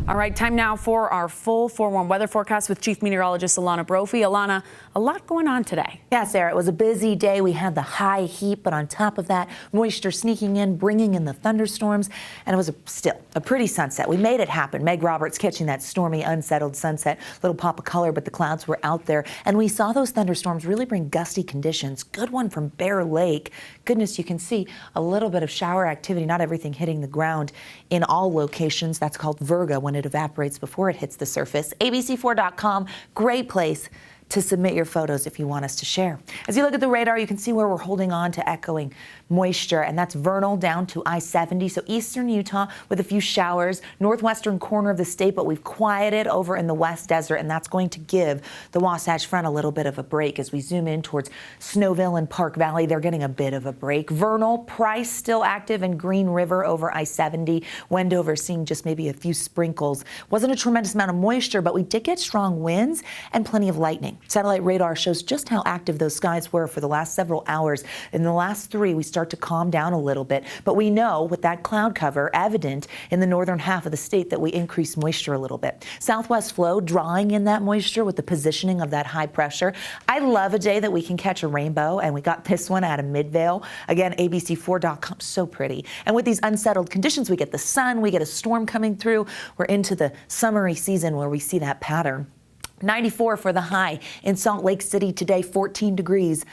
All right, time now for our full forewarned weather forecast with Chief Meteorologist Alana Brophy. Alana, a lot going on today. Yeah, Sarah, it was a busy day. We had the high heat, but on top of that, moisture sneaking in, bringing in the thunderstorms, and it was still a pretty sunset. We made it happen. Meg Roberts catching that stormy, unsettled sunset, little pop of color, but the clouds were out there, and we saw those thunderstorms really bring gusty conditions. Good one from Bear Lake. Goodness, you can see a little bit of shower activity, not everything hitting the ground in all locations. That's called virga when it evaporates before it hits the surface. ABC4.com, great place to submit your photos if you want us to share. As you look at the radar, you can see where we're holding on to echoing moisture, and that's vernal down to I-70, so eastern Utah with a few showers, northwestern corner of the state, but we've quieted over in the West Desert, and that's going to give the Wasatch Front a little bit of a break. As we zoom in towards Snowville and Park Valley, they're getting a bit of a break. Vernal, Price still active, and Green River over I-70. Wendover seeing just maybe a few sprinkles. Wasn't a tremendous amount of moisture, but we did get strong winds and plenty of lightning. Satellite radar shows just how active those skies were for the last several hours. In the last three, we start to calm down a little bit, but we know with that cloud cover evident in the northern half of the state that we increase moisture a little bit. Southwest flow drawing in that moisture with the positioning of that high pressure. I love a day that we can catch a rainbow, and we got this one out of Midvale. Again, ABC4.com, so pretty. And with these unsettled conditions, we get the sun, we get a storm coming through. We're into the summery season where we see that pattern. 94 for the high in Salt Lake City today, 14 degrees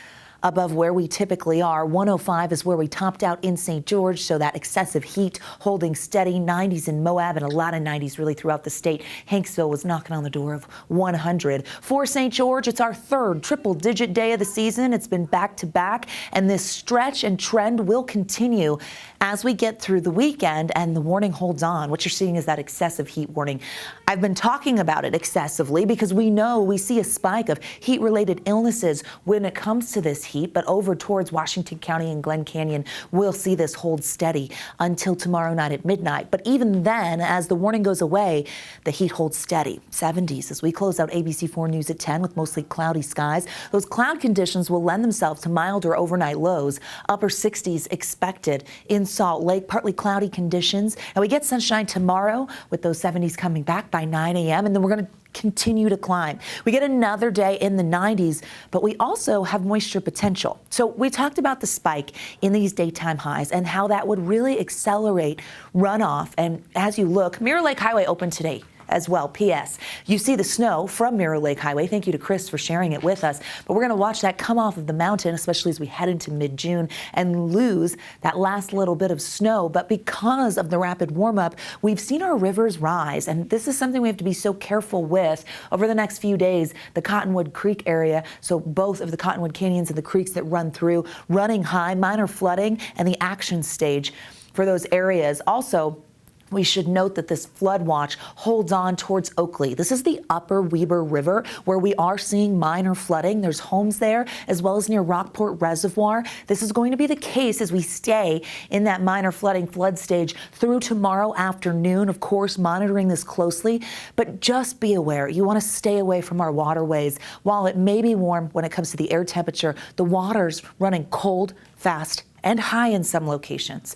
above where we typically are. 105 is where we topped out in St. George, so that excessive heat holding steady. 90s in Moab and a lot of 90s really throughout the state. Hanksville was knocking on the door of 100. For St. George, it's our third triple-digit day of the season. It's been back-to-back, and this stretch and trend will continue as we get through the weekend, and the warning holds on. What you're seeing is that excessive heat warning. I've been talking about it excessively because we see a spike of heat-related illnesses when it comes to this heat, but over towards Washington County and Glen Canyon, we'll see this hold steady until tomorrow night at midnight. But even then, as the warning goes away, the heat holds steady. 70s as we close out ABC4 News at 10 with mostly cloudy skies. Those cloud conditions will lend themselves to milder overnight lows. Upper 60s expected in Salt Lake, partly cloudy conditions. And we get sunshine tomorrow with those 70s coming back by 9 a.m. And then we're going to continue to climb. We get another day in the 90s, but we also have moisture potential. So we talked about the spike in these daytime highs and how that would really accelerate runoff. And as you look, Mirror Lake Highway opened today as well. P.S. You see the snow from Mirror Lake Highway. Thank you to Chris for sharing it with us. But we're going to watch that come off of the mountain, especially as we head into mid-June and lose that last little bit of snow. But because of the rapid warm-up, we've seen our rivers rise. And this is something we have to be so careful with over the next few days. The Cottonwood Creek area, so both of the Cottonwood Canyons and the creeks that run through, running high, minor flooding, and the action stage for those areas. Also, we should note that this flood watch holds on towards Oakley. This is the upper Weber River where we are seeing minor flooding. There's homes there as well as near Rockport Reservoir. This is going to be the case as we stay in that minor flood stage through tomorrow afternoon. Of course, monitoring this closely, but just be aware. You want to stay away from our waterways. While it may be warm when it comes to the air temperature, the water's running cold, fast, and high in some locations.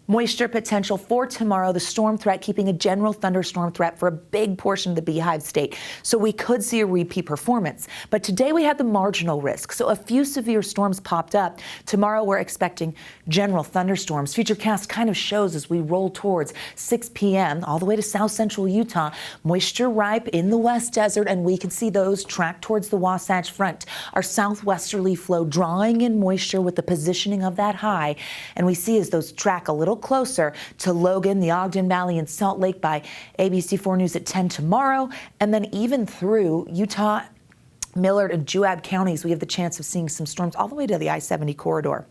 Moisture potential for tomorrow, the storm threat keeping a general thunderstorm threat for a big portion of the Beehive State. So we could see a repeat performance. But today we had the marginal risk. So a few severe storms popped up. Tomorrow we're expecting general thunderstorms. Futurecast kind of shows as we roll towards 6 p.m. all the way to south central Utah. Moisture ripe in the West Desert, and we can see those track towards the Wasatch Front. Our southwesterly flow drawing in moisture with the positioning of that high. And we see as those track a little closer to Logan, the Ogden Valley, and Salt Lake by ABC4 News at 10 tomorrow. And then even through Utah, Millard, and Juab counties, we have the chance of seeing some storms all the way to the I-70 corridor.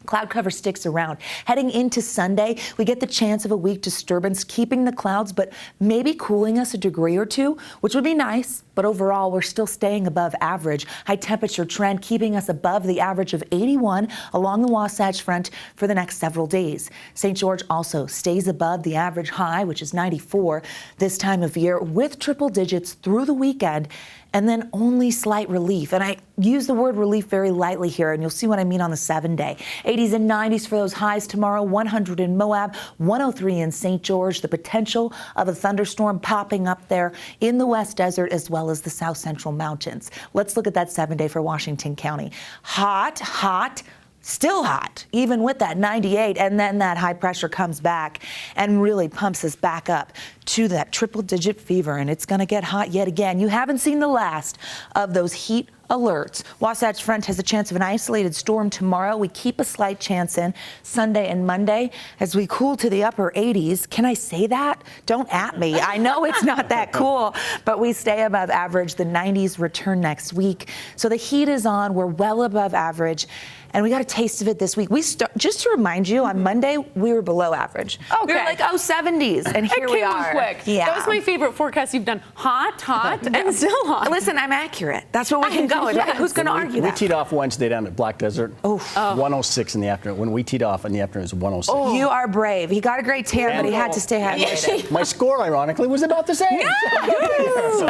Cloud cover sticks around. Heading into Sunday, we get the chance of a weak disturbance, keeping the clouds, but maybe cooling us a degree or two, which would be nice. But overall, we're still staying above average. High temperature trend keeping us above the average of 81 along the Wasatch Front for the next several days. St. George also stays above the average high, which is 94 this time of year, with triple digits through the weekend. and then only slight relief. And I use the word relief very lightly here, and you'll see what I mean on the 7-day. 80s and 90s for those highs tomorrow, 100 in Moab, 103 in St. George. The potential of a thunderstorm popping up there in the West Desert as well as the South Central Mountains. Let's look at that 7-day for Washington County. Hot, hot. Still hot, even with that 98, and then that high pressure comes back and really pumps us back up to that triple-digit fever, and it's going to get hot yet again. You haven't seen the last of those heat alerts. Wasatch Front has a chance of an isolated storm tomorrow. We keep a slight chance in Sunday and Monday as we cool to the upper 80s. Can I say that? Don't at me. I know it's not that cool, but we stay above average. The 90s return next week. So the heat is on. We're well above average. And we got a taste of it this week. Just to remind you, on Monday, we were below average. Okay. We were like, 70s, and here we are. Quick. Yeah. That was my favorite forecast you've done. Hot, and still hot. Listen, I'm accurate. That's where we can go. Yes. Who's going to argue that? We teed off Wednesday down at Black Desert. 106 in the afternoon. When we teed off in the afternoon, it was 106. Oh. You are brave. He got a great tan, but he had to stay hydrated. My score, ironically, was about the same. Yes.